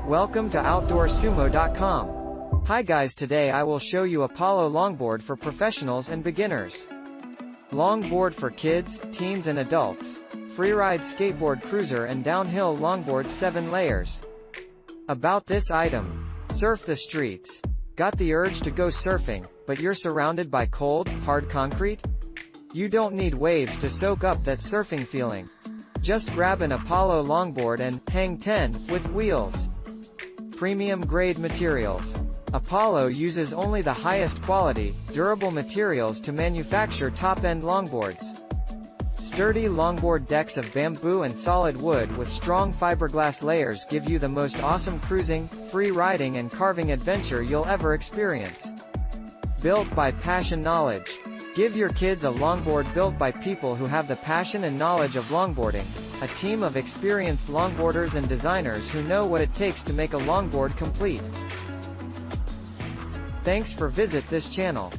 Welcome to OutdoorSumo.com. Hi guys, today I will show you Apollo longboard for professionals and beginners. Longboard for kids, teens and adults. Freeride skateboard cruiser and downhill longboard 7 layers. About this item. Surf the streets. Got the urge to go surfing, but you're surrounded by cold, hard concrete? You don't need waves to soak up that surfing feeling. Just grab an Apollo longboard and hang 10 with wheels. Premium grade materials. Apollo uses only the highest quality, durable materials to manufacture top-end longboards. Sturdy longboard decks of bamboo and solid wood with strong fiberglass layers give you the most awesome cruising, free riding and carving adventure you'll ever experience. Built by passion knowledge. Give your kids a longboard built by people who have the passion and knowledge of longboarding, a team of experienced longboarders and designers who know what it takes to make a longboard complete. Thanks for visit this channel.